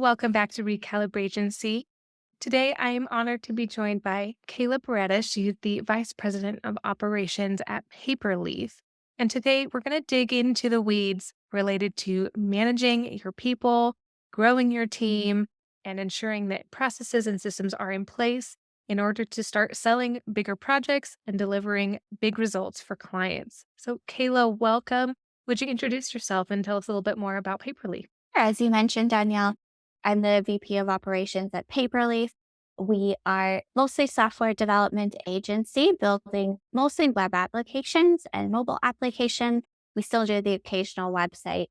welcome back to RecalibrAgency. Today, I am honored to be joined by Kayla Baretta. She's the Vice President of Operations at Paperleaf. And today, we're going to dig into the weeds related to managing your people, growing your team, and ensuring that processes and systems are in place in order to start selling bigger projects and delivering big results for clients. So, Kayla, welcome. Would you introduce yourself and tell us a little bit more about Paperleaf? As you mentioned, Danielle, I'm the VP of Operations at Paperleaf. We are mostly software development agency building mostly web applications and mobile applications. We still do the occasional website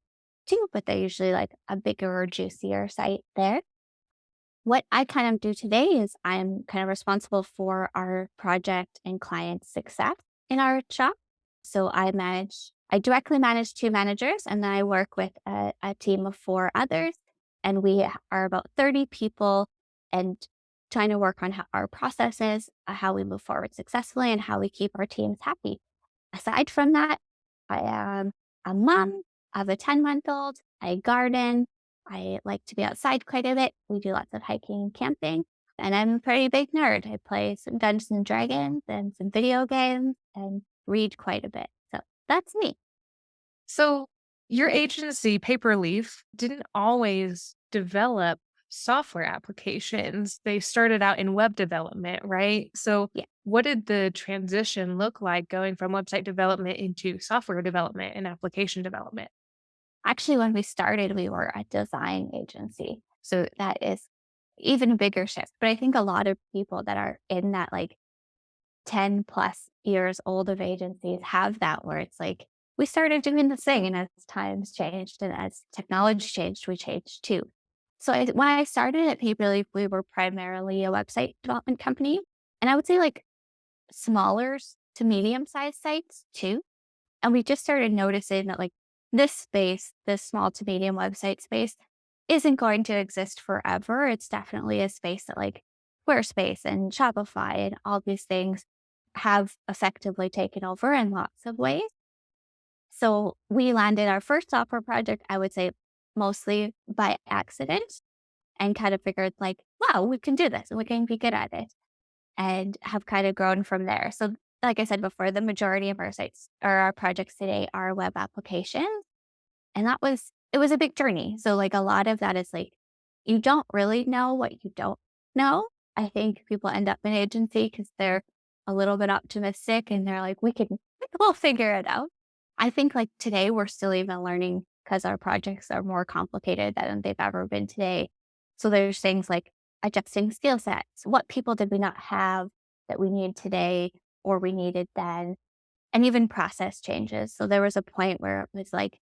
too, but they're usually like a bigger or juicier site there. What I kind of do today is I'm kind of responsible for our project and client success in our shop. So I directly manage two managers, and then I work with a team of four others. And we are about 30 people and trying to work on our processes, how we move forward successfully, and how we keep our teams happy. Aside from that, I am a mom of a 10-month-old. I garden. I like to be outside quite a bit. We do lots of hiking and camping. And I'm a pretty big nerd. I play some Dungeons and Dragons and some video games and read quite a bit. So that's me. So, your agency, Paperleaf, didn't always develop software applications. They started out in web development, right? So, Yeah. what did the transition look like going from website development into software development and application development? Actually, when we started, we were a design agency. So that is even a bigger shift. But I think a lot of people that are in that like 10 plus years old of agencies have that where it's like, we started doing this thing and as times changed and as technology changed, we changed too. When I started at Paperleaf, we were primarily a website development company. And I would say like smaller to medium sized sites too. And we just started noticing that like this space, this small to medium website space isn't going to exist forever. It's definitely a space that like Squarespace and Shopify and all these things have effectively taken over in lots of ways. So we landed our first software project, I would say mostly by accident and kind of figured like, wow, we can do this and we can be good at it and have kind of grown from there. So like I said before, the majority of our sites or our projects today are web applications. And it was a big journey. So like a lot of that is like, you don't really know what you don't know. I think people end up in agency because they're a little bit optimistic and they're like, we'll figure it out. I think like today we're still even learning because our projects are more complicated than they've ever been today. So there's things like adjusting skill sets. What people did we not have that we need today or we needed then? And even process changes. So there was a point where it was like,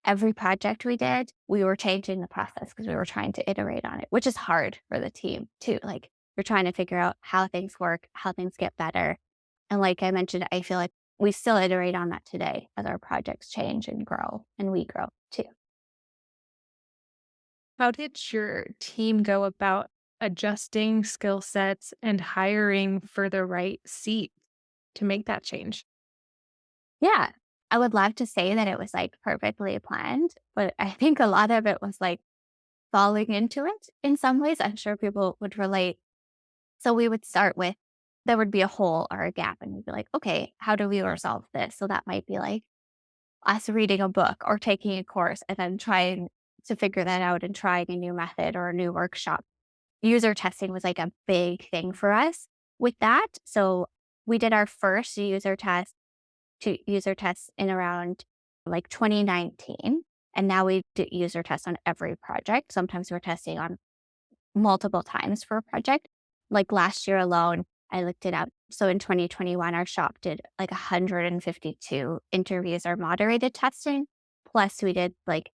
every project we did, we were changing the process because we were trying to iterate on it, which is hard for the team too. Like we're trying to figure out how things work, how things get better. And like I mentioned, I feel like we still iterate on that today as our projects change and grow and we grow too. How did your team go about adjusting skill sets and hiring for the right seat to make that change? Yeah. I would love to say that it was like perfectly planned, but I think a lot of it was like falling into it in some ways. I'm sure people would relate. So we would start with there would be a hole or a gap, and we'd be like, okay, how do we resolve this? So that might be like us reading a book or taking a course and then trying to figure that out and trying a new method or a new workshop. User testing was like a big thing for us with that. So we did our first user tests in around like 2019. And now we do user tests on every project. Sometimes we're testing on multiple times for a project. Like last year alone, I looked it up. So in 2021, our shop did like 152 interviews or moderated testing. Plus, we did like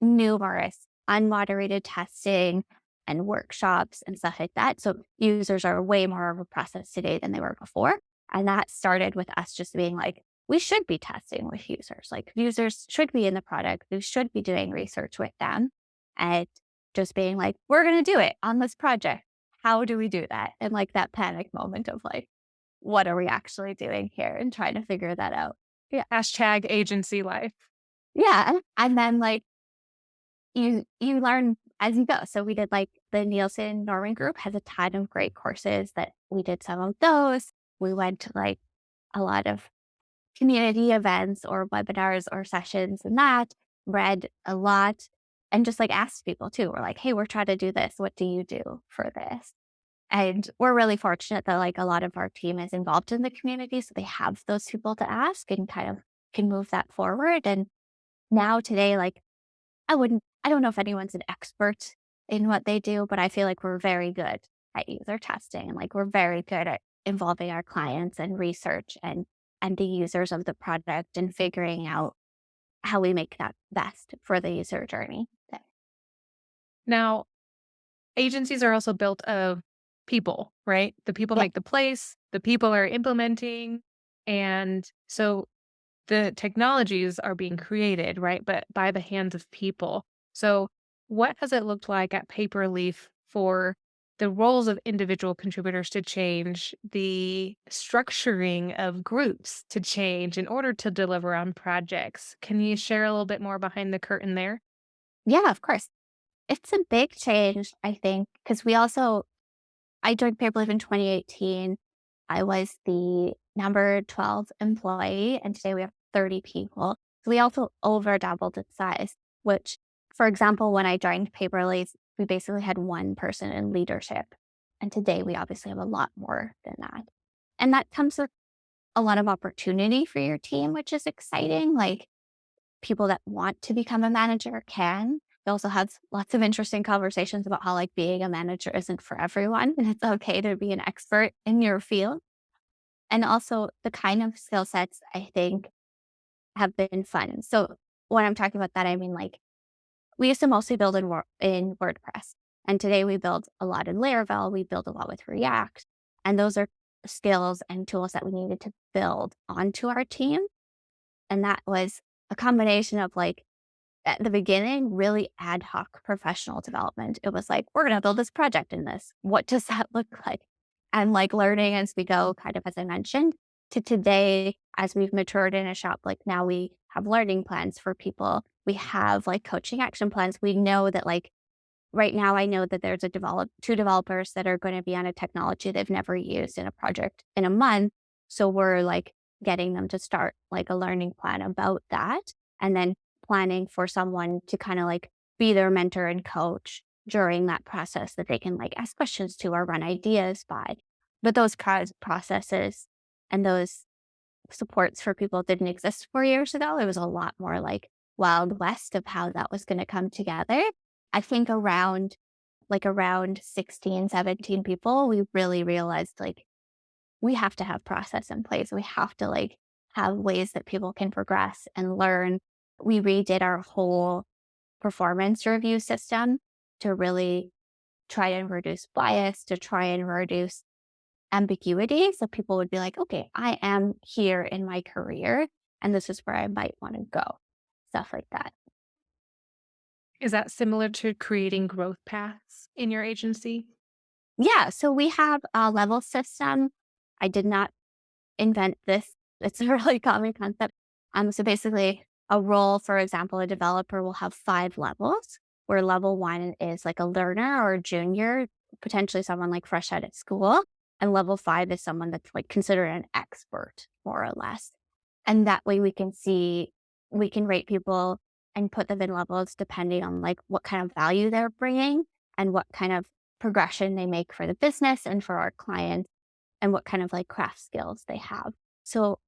numerous unmoderated testing and workshops and stuff like that. So users are way more of a process today than they were before. And that started with us just being like, we should be testing with users. Like users should be in the product. We should be doing research with them. And just being like, we're going to do it on this project. How do we do that? And like that panic moment of like, what are we actually doing here and trying to figure that out. Yeah. Hashtag agency life. Yeah. And then like you learn as you go. So we did like the Nielsen Norman Group has a ton of great courses that we did some of those. We went to like a lot of community events or webinars or sessions and that, read a lot, and just like asked people too. We're like, hey, we're trying to do this. What do you do for this? And we're really fortunate that like a lot of our team is involved in the community. So they have those people to ask and kind of can move that forward. And now today, like I don't know if anyone's an expert in what they do, but I feel like we're very good at user testing and like we're very good at involving our clients and research and the users of the product and figuring out how we make that best for the user journey. Now, agencies are also built of people, right? The people Yeah. make the place, the people are implementing. And so the technologies are being created, right? But by the hands of people. So, what has it looked like at Paperleaf for the roles of individual contributors to change, the structuring of groups to change in order to deliver on projects? Can you share a little bit more behind the curtain there? Yeah, of course. It's a big change, I think, because I joined Paperlift in 2018. I was the number 12 employee, and today we have 30 people. So we also over doubled its size, which, for example, when I joined Paperleaf, we basically had one person in leadership. And today we obviously have a lot more than that. And that comes with a lot of opportunity for your team, which is exciting. Like people that want to become a manager can. We also have lots of interesting conversations about how like being a manager isn't for everyone and it's okay to be an expert in your field. And also the kind of skill sets I think have been fun. So when I'm talking about that, I mean like we used to mostly build in WordPress. And today we build a lot in Laravel. We build a lot with React. And those are skills and tools that we needed to build onto our team. And that was a combination of like at the beginning, really ad hoc professional development. It was like, we're going to build this project in this. What does that look like? And like learning as we go, kind of as I mentioned, to today, as we've matured in a shop, like now we have learning plans for people. We have like coaching action plans. We know that like right now, I know that there's two developers that are going to be on a technology they've never used in a project in a month. So we're like getting them to start like a learning plan about that. And then planning for someone to kind of like be their mentor and coach during that process that they can like ask questions to or run ideas by. But those processes and those supports for people didn't exist 4 years ago. It was a lot more like Wild West of how that was going to come together. I think around 16, 17 people, we really realized like we have to have process in place. We have to like have ways that people can progress and learn. We redid our whole performance review system to really try and reduce bias, to try and reduce ambiguity. So people would be like, okay, I am here in my career and this is where I might want to go. Stuff like that. Is that similar to creating growth paths in your agency? Yeah. So we have a level system. I did not invent this. It's a really common concept. So basically, a role, for example, a developer will have 5 levels, where level one is like a learner or a junior, potentially someone like fresh out of school. And level five is someone that's like considered an expert, more or less. And that way we can rate people and put them in levels depending on like what kind of value they're bringing and what kind of progression they make for the business and for our clients and what kind of like craft skills they have. So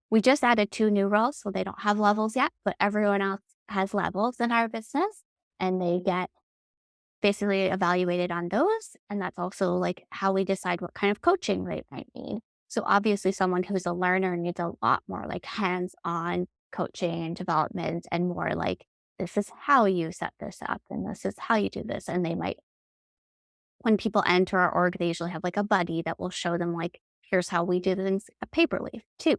we just added 2 new roles, so they don't have levels yet, but everyone else has levels in our business and they get basically evaluated on those. And that's also like how we decide what kind of coaching they might need. So obviously someone who's a learner needs a lot more like hands-on coaching and development and more like this is how you set this up and this is how you do this. And they might when people enter our org, they usually have like a buddy that will show them like, here's how we do things a paper leaf too,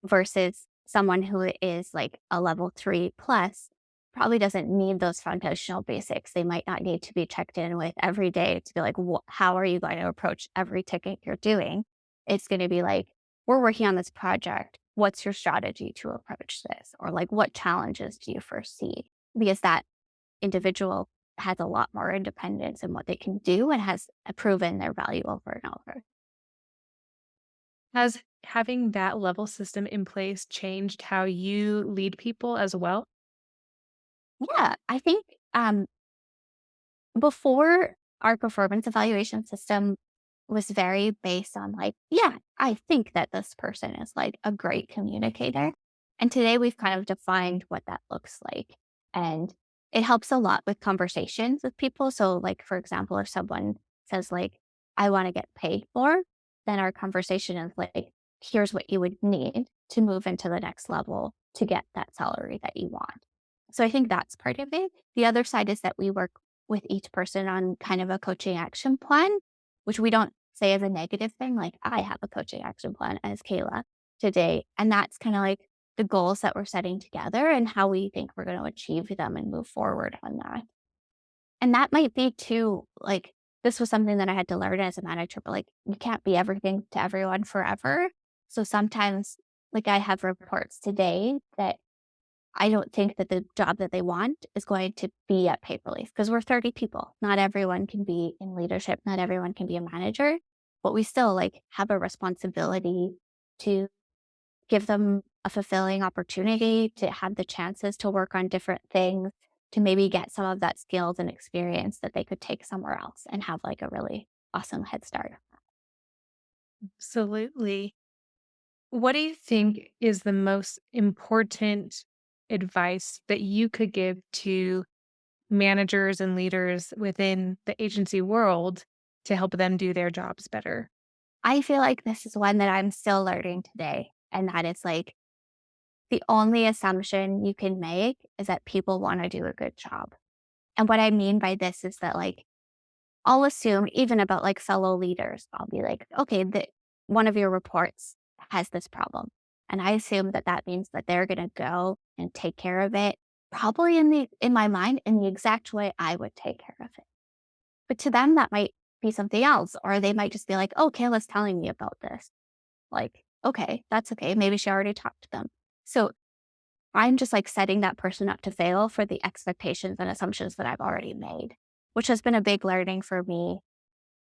versus someone who is like a level 3 plus probably doesn't need those foundational basics. They might not need to be checked in with every day to be like, how are you going to approach every ticket you're doing? It's going to be like, we're working on this project. What's your strategy to approach this? Or like, what challenges do you foresee? Because that individual has a lot more independence in what they can do and has proven their value over and over. Has having that level system in place changed how you lead people as well? Yeah, I think before, our performance evaluation system was very based on like, yeah, I think that this person is like a great communicator. And today we've kind of defined what that looks like. And it helps a lot with conversations with people. So, like, for example, if someone says, like, I want to get paid more, then our conversation is like, here's what you would need to move into the next level to get that salary that you want. So I think that's part of it. The other side is that we work with each person on kind of a coaching action plan, which we don't say as a negative thing. Like, I have a coaching action plan as Kayla today. And that's kind of like the goals that we're setting together and how we think we're going to achieve them and move forward on that. And that might be too, like, this was something that I had to learn as a manager, but like, you can't be everything to everyone forever. So sometimes, like, I have reports today that I don't think that the job that they want is going to be at Paperleaf because we're 30 people. Not everyone can be in leadership. Not everyone can be a manager, but we still like have a responsibility to give them a fulfilling opportunity to have the chances to work on different things, to maybe get some of that skills and experience that they could take somewhere else and have like a really awesome head start. Absolutely. What do you think is the most important advice that you could give to managers and leaders within the agency world to help them do their jobs better? I feel like this is one that I'm still learning today. And that is like, the only assumption you can make is that people wanna do a good job. And what I mean by this is that, like, I'll assume even about, like, fellow leaders, I'll be like, "Okay, the one of your reports has this problem." And I assume that that means that they're gonna go and take care of it, probably in my mind, in the exact way I would take care of it. But to them, that might be something else, or they might just be like, "Oh, Kayla's telling me about this." Like, "Okay, that's okay. Maybe she already talked to them." So I'm just like setting that person up to fail for the expectations and assumptions that I've already made, which has been a big learning for me,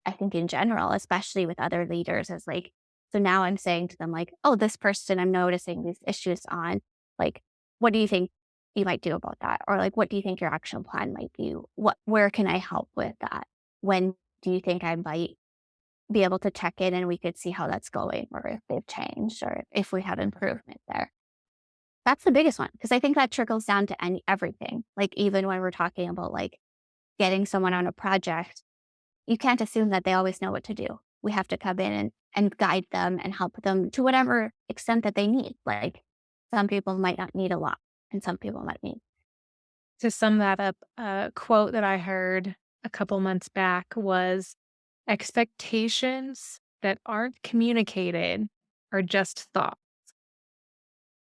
I think, in general, especially with other leaders, is like, so now I'm saying to them, like, oh, this person I'm noticing these issues on, like, what do you think you might do about that? Or like, what do you think your action plan might be? Where can I help with that? When do you think I might be able to check in and we could see how that's going, or if they've changed, or if we have improvement there? That's the biggest one, because I think that trickles down to everything. Like, even when we're talking about, like, getting someone on a project, you can't assume that they always know what to do. We have to come in and guide them and help them to whatever extent that they need. Like, some people might not need a lot, and some people might need. To sum that up, a quote that I heard a couple months back was expectations that aren't communicated are just thought.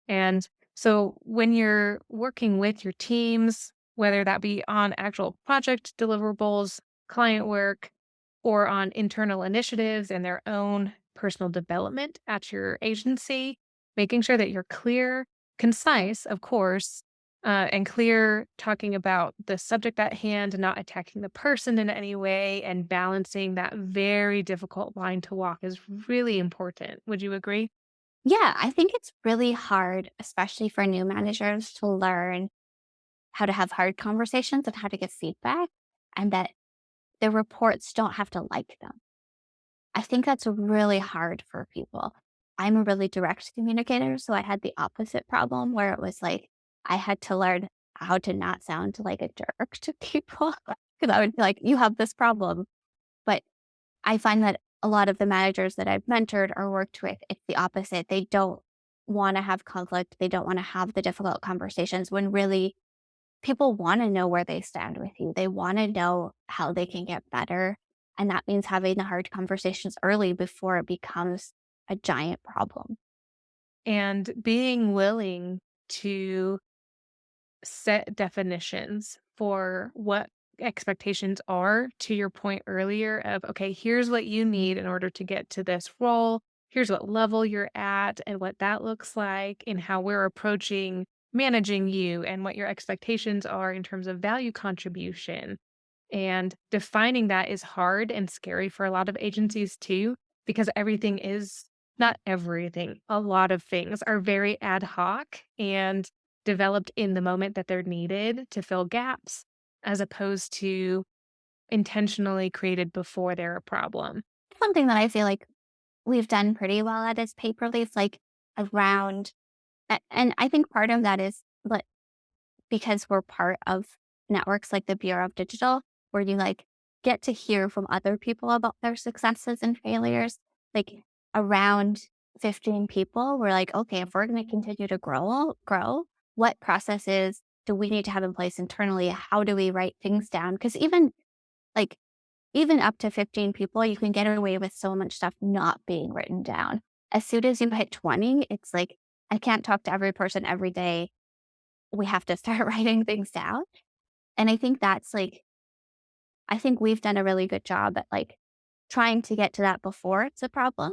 And so when you're working with your teams, whether that be on actual project deliverables, client work, or on internal initiatives and their own personal development at your agency, making sure that you're clear, concise, of course, and clear talking about the subject at hand, not attacking the person in any way, and balancing that very difficult line to walk is really important. Would you agree? Yeah, I think it's really hard, especially for new managers, to learn how to have hard conversations and how to give feedback, and that the reports don't have to like them. I think that's really hard for people. I'm a really direct communicator, so I had the opposite problem where it was like I had to learn how to not sound like a jerk to people because I would be like, "You have this problem." But I find that a lot of the managers that I've mentored or worked with, it's the opposite. They don't want to have conflict. They don't want to have the difficult conversations when really people wanna know where they stand with you. They wanna know how they can get better, and that means having the hard conversations early before it becomes a giant problem. And being willing to set definitions for what expectations are, to your point earlier of, okay, here's what you need in order to get to this role. Here's what level you're at and what that looks like, and how we're approaching managing you and what your expectations are in terms of value contribution. And defining that is hard and scary for a lot of agencies too, because everything is not everything, a lot of things are very ad hoc and developed in the moment that they're needed to fill gaps, as opposed to intentionally created before they're a problem. Something that I feel like we've done pretty well at is Paperleaf, like around, and I think part of that is, but because we're part of networks like the Bureau of Digital, where you like get to hear from other people about their successes and failures. Like around 15 people, we're like, okay, if we're going to continue to grow, what processes do we need to have in place internally? How do we write things down? Because like even up to 15 people, you can get away with so much stuff not being written down. As soon as you hit 20, it's like, I can't talk to every person every day. We have to start writing things down. And I think that's like, I think we've done a really good job at like trying to get to that before it's a problem.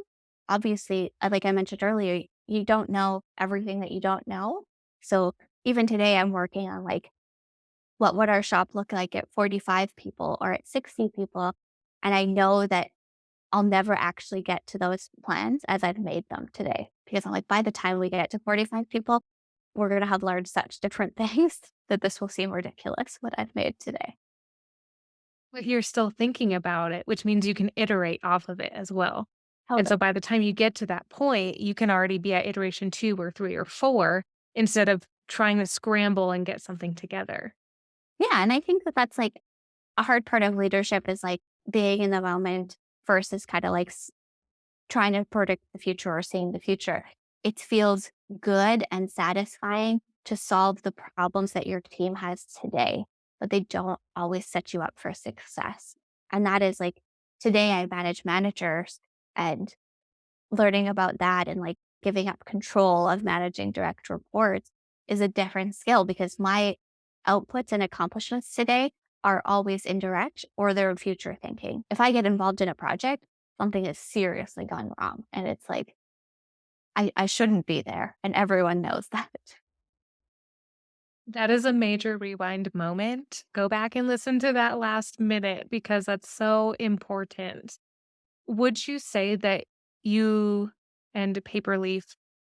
Obviously, like I mentioned earlier, you don't know everything that you don't know. So even today, I'm working on like, what would our shop look like at 45 people or at 60 people? And I know that I'll never actually get to those plans as I've made them today. Because I'm like, by the time we get to 45 people, we're going to have learned such different things that this will seem ridiculous what I've made today. But you're still thinking about it, which means you can iterate off of it as well. And Totally. so by the time you get to that point, you can already be at iteration 2 or 3 or 4 instead of trying to scramble and get something together. Yeah. And I think that that's like a hard part of leadership is like being in the moment versus kind of like trying to predict the future or seeing the future. It feels good and satisfying to solve the problems that your team has today, but they don't always set you up for success. And that is like today I manage managers, and learning about that and like giving up control of managing direct reports is a different skill because my outputs and accomplishments today are always indirect or they're future thinking. If I get involved in a project, something has seriously gone wrong. And it's like, I shouldn't be there. And everyone knows that. That is a major rewind moment. Go back and listen to that last minute because that's so important. Would you say that you and Paperleaf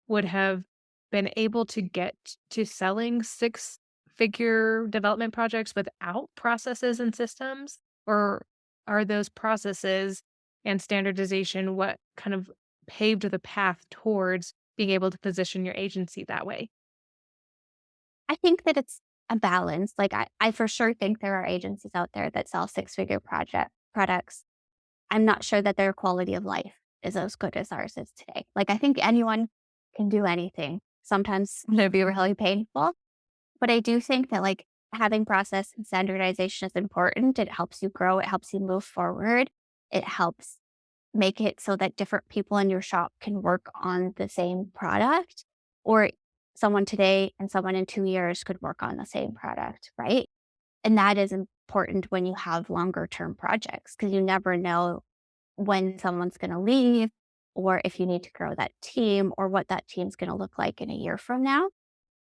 would have been able to get to selling six-figure development projects without processes and systems? Or are those processes and standardization what kind of paved the path towards being able to position your agency that way? I think that it's a balance. Like I for sure think there are agencies out there that sell six-figure project products. I'm not sure that their quality of life is as good as ours is today. Like, I think anyone can do anything. Sometimes it'll be really painful, but I do think that like having process and standardization is important. It helps you grow. It helps you move forward. It helps make it so that different people in your shop can work on the same product, or someone today and someone in 2 years could work on the same product, right? And that is important when you have longer term projects because you never know when someone's going to leave or if you need to grow that team or what that team's going to look like in a year from now.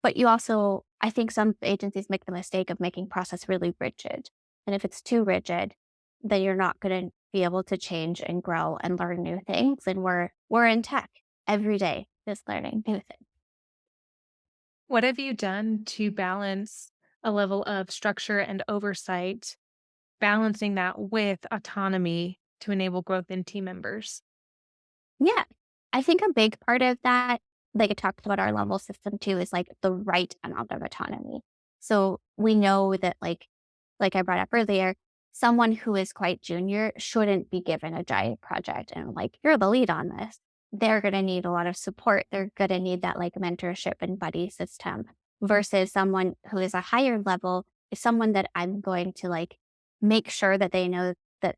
But you also, I think some agencies make the mistake of making process really rigid. And if it's too rigid, then you're not going to be able to change and grow and learn new things. And we're in tech every day, just learning new things. What have you done to balance a level of structure and oversight, balancing that with autonomy to enable growth in team members? Yeah. I think a big part of that, like I talked about our level system too, is like the right amount of autonomy. So we know that like I brought up earlier, someone who is quite junior shouldn't be given a giant project and like, you're the lead on this. They're gonna need a lot of support. They're gonna need that like mentorship and buddy system versus someone who is a higher level is someone that I'm going to like make sure that they know that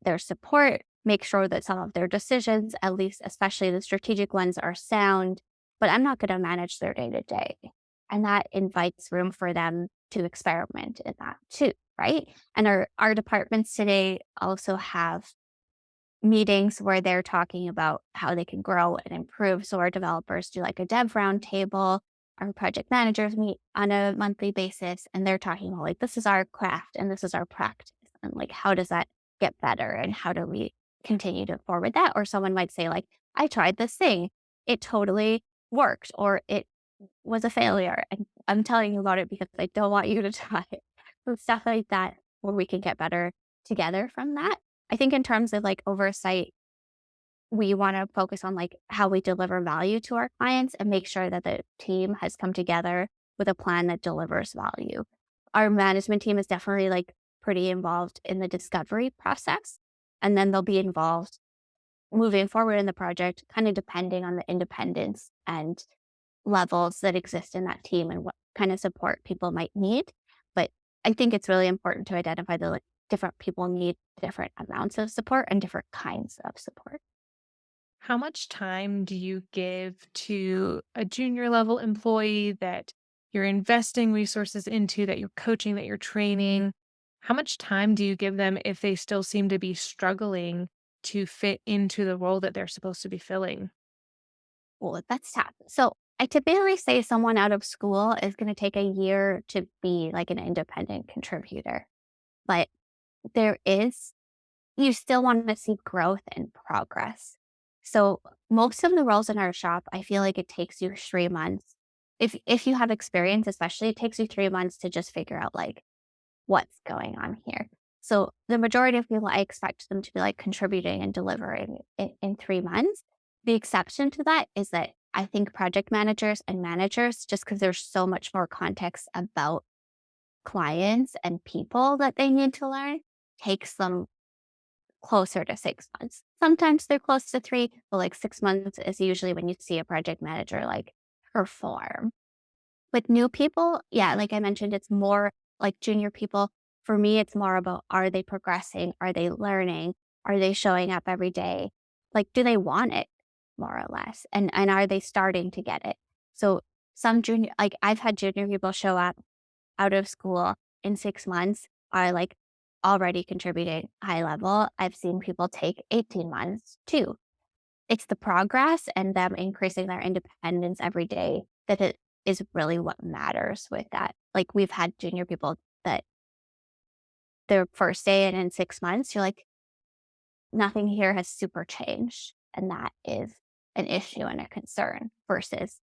their support, make sure that some of their decisions, at least especially the strategic ones, are sound, but I'm not going to manage their day to day. And that invites room for them to experiment in that too, right? And our departments today also have meetings where they're talking about how they can grow and improve. So our developers do like a dev roundtable our project managers meet on a monthly basis and they're talking about like, this is our craft and this is our practice. And like, how does that get better? And how do we continue to forward that? Or someone might say, like, I tried this thing. It totally worked, or it was a failure. And I'm telling you about it because I don't want you to try it. So stuff like that where we can get better together from that. I think in terms of like oversight, we want to focus on like how we deliver value to our clients and make sure that the team has come together with a plan that delivers value. Our management team is definitely like pretty involved in the discovery process, and then they'll be involved moving forward in the project, kind of depending on the independence and levels that exist in that team and what kind of support people might need. But I think it's really important to identify that like different people need different amounts of support and different kinds of support. How much time do you give to a junior level employee that you're investing resources into, that you're coaching, that you're training? How much time do you give them if they still seem to be struggling to fit into the role that they're supposed to be filling? Well, that's tough. So I typically say someone out of school is going to take a year to be like an independent contributor. But there is, you still want to see growth and progress. So most of the roles in our shop, I feel like it takes you 3 months. If you have experience, especially, it takes you 3 months to just figure out like what's going on here. So the majority of people, I expect them to be like contributing and delivering in 3 months. The exception to that is that I think project managers and managers, just because there's so much more context about clients and people that they need to learn, takes them closer to 6 months. Sometimes they're close to three, but like 6 months is usually when you see a project manager like perform. With new people, yeah, like I mentioned, it's more like junior people. For me, it's more about, are they progressing? Are they learning? Are they showing up every day? Like, do they want it more or less? And are they starting to get it? So some junior, like I've had junior people show up out of school in 6 months, are like already contributing high level. I've seen people take 18 months too. It's the progress and them increasing their independence every day that it is really what matters with that. Like we've had junior people that their first day and in 6 months, you're like, nothing here has super changed. And that is an issue and a concern versus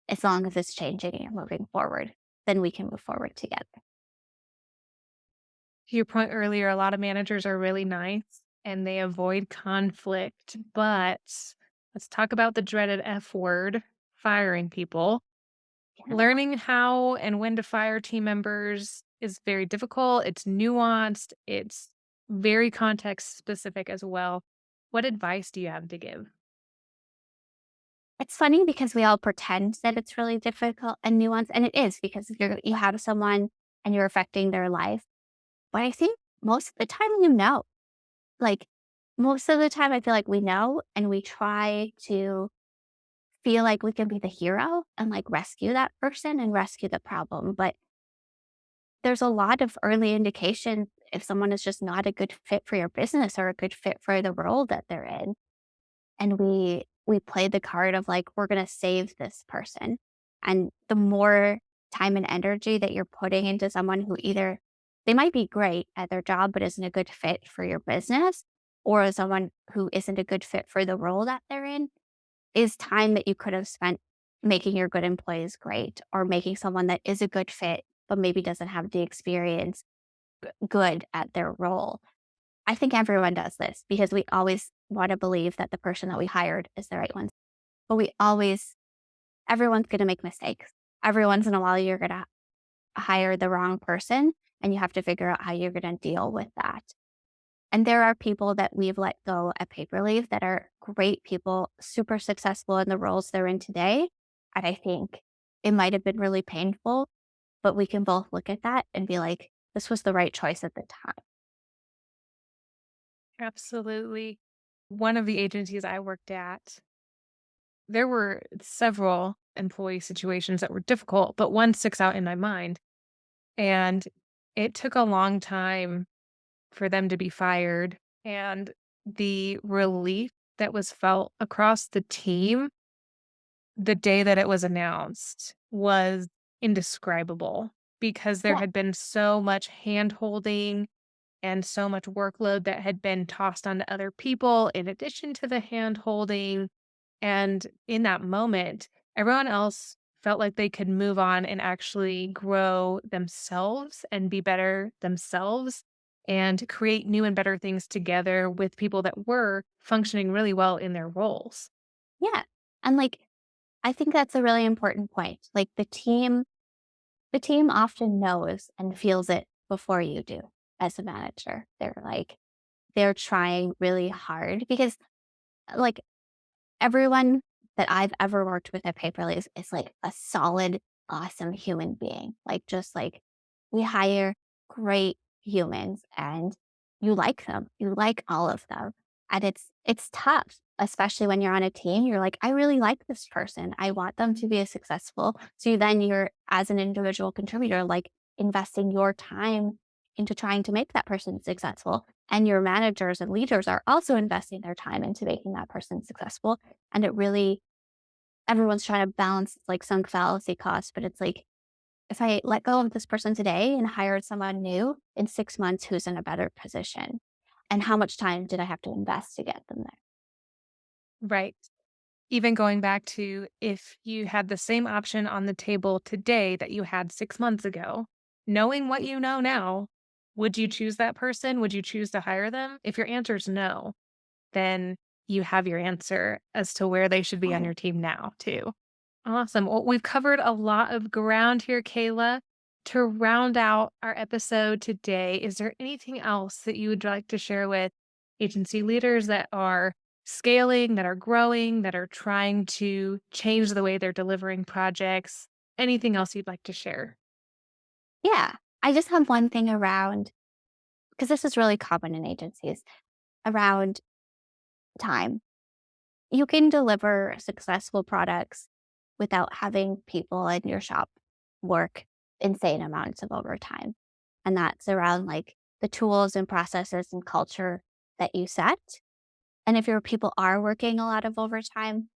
as long as it's changing and you're moving forward, then we can move forward together. To your point earlier, a lot of managers are really nice and they avoid conflict, but let's talk about the dreaded F word, firing people. Yeah. Learning how and when to fire team members is very difficult. It's nuanced. It's very context specific as well. What advice do you have to give? It's funny because we all pretend that it's really difficult and nuanced, and it is because you have someone and you're affecting their life. But I think most of the time, like most of the time, I feel like we know and we try to feel like we can be the hero and like rescue that person and rescue the problem. But there's a lot of early indication if someone is just not a good fit for your business or a good fit for the role that they're in. And we play the card of like, we're gonna save this person. And the more time and energy that you're putting into someone who either they might be great at their job but isn't a good fit for your business, or someone who isn't a good fit for the role that they're in, is time that you could have spent making your good employees great or making someone that is a good fit but maybe doesn't have the experience good at their role. I think everyone does this because we always want to believe that the person that we hired is the right one. But everyone's going to make mistakes. Every once in a while, you're going to hire the wrong person and you have to figure out how you're going to deal with that. And there are people that we've let go at Paperleaf that are great people, super successful in the roles they're in today. And I think it might have been really painful, but we can both look at that and be like, this was the right choice at the time. Absolutely. One of the agencies I worked at, there were several employee situations that were difficult, but one sticks out in my mind. And it took a long time for them to be fired. And the relief that was felt across the team the day that it was announced. was indescribable because there Yeah. had been so much hand holding and so much workload that had been tossed onto other people in addition to the hand holding. And in that moment, everyone else felt like they could move on and actually grow themselves and be better themselves and create new and better things together with people that were functioning really well in their roles. Yeah. And like, I think that's a really important point. Like the team often knows and feels it before you do as a manager. They're trying really hard because like everyone that I've ever worked with at Paperless is like a solid, awesome human being. Like, just like we hire great humans and you like them. You like all of them. And it's tough, especially when you're on a team. You're like, I really like this person. I want them to be successful. So then you're as an individual contributor, like investing your time into trying to make that person successful. And your managers and leaders are also investing their time into making that person successful. And it really everyone's trying to balance like sunk fallacy costs, but it's like if I let go of this person today and hired someone new in 6 months who's in a better position, and how much time did I have to invest to get them there? Right. Even going back to if you had the same option on the table today that you had 6 months ago, knowing what you know now, would you choose that person? Would you choose to hire them? If your answer is no, then you have your answer as to where they should be on Right. your team now, too. Awesome. Well, we've covered a lot of ground here, Kayla. To round out our episode today, is there anything else that you would like to share with agency leaders that are scaling, that are growing, that are trying to change the way they're delivering projects? Anything else you'd like to share? Yeah. I just have one thing around because this is really common in agencies around time. You can deliver successful products without having people in your shop work insane amounts of overtime. And that's around like the tools and processes and culture that you set. And if your people are working a lot of overtime,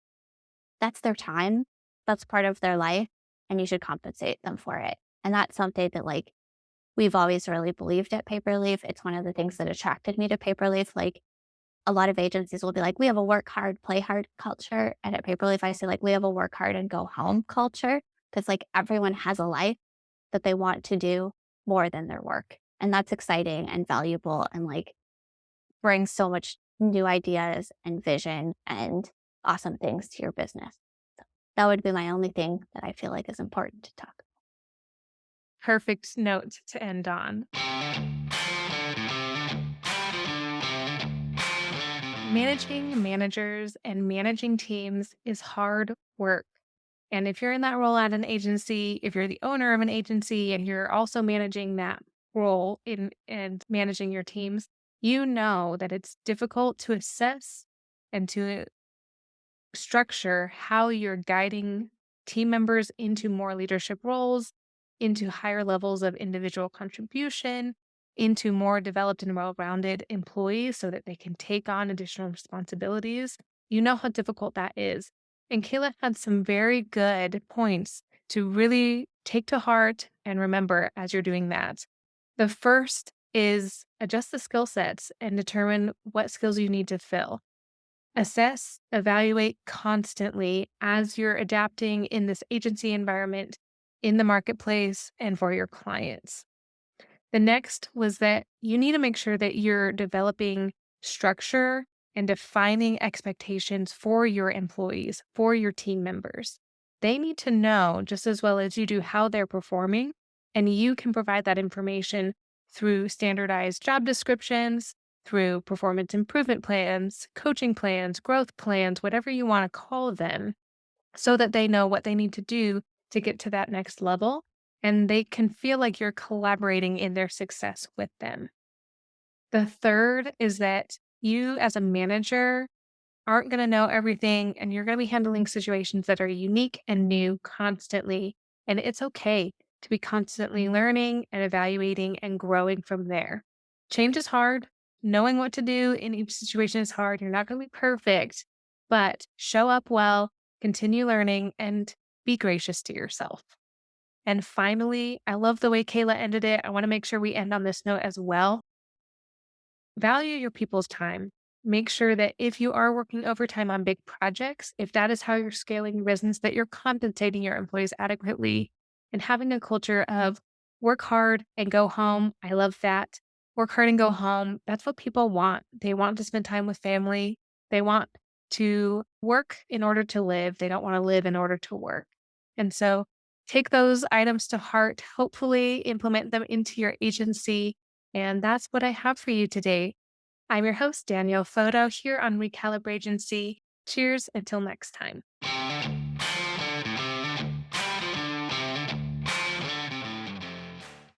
that's their time. That's part of their life. And you should compensate them for it. And that's something that like we've always really believed at Paperleaf. It's one of the things that attracted me to Paperleaf. Like a lot of agencies will be like, we have a work hard, play hard culture. And at Paperleaf, I say like, we have a work hard and go home culture. Cause like everyone has a life that they want to do more than their work. And that's exciting and valuable and like brings so much new ideas and vision and awesome things to your business. So that would be my only thing that I feel like is important to talk. Perfect note to end on. Managing managers and managing teams is hard work. And if you're in that role at an agency, if you're the owner of an agency and you're also managing that role in and managing your teams, you know that it's difficult to assess and to structure how you're guiding team members into more leadership roles, into higher levels of individual contribution, into more developed and well rounded employees so that they can take on additional responsibilities. You know how difficult that is. And Kayla had some very good points to really take to heart and remember as you're doing that. The first is adjust the skill sets and determine what skills you need to fill. Assess, evaluate constantly as you're adapting in this agency environment, in the marketplace, and for your clients. The next was that you need to make sure that you're developing structure and defining expectations for your employees, for your team members. They need to know just as well as you do how they're performing, and you can provide that information through standardized job descriptions, through performance improvement plans, coaching plans, growth plans, whatever you want to call them, so that they know what they need to do to get to that next level and they can feel like you're collaborating in their success with them. The third is that you, as a manager, aren't going to know everything and you're going to be handling situations that are unique and new constantly. And it's okay to be constantly learning and evaluating and growing from there. Change is hard. Knowing what to do in each situation is hard. You're not going to be perfect, but show up well, continue learning, and be gracious to yourself. And finally, I love the way Kayla ended it. I want to make sure we end on this note as well. Value your people's time. Make sure that if you are working overtime on big projects, if that is how you're scaling your business, that you're compensating your employees adequately and having a culture of work hard and go home. I love that. Work hard and go home. That's what people want. They want to spend time with family. They want to work in order to live. They don't want to live in order to work. And so take those items to heart, hopefully implement them into your agency. And that's what I have for you today. I'm your host, Danielle Photo, here on RecalibrAgency. Cheers until next time.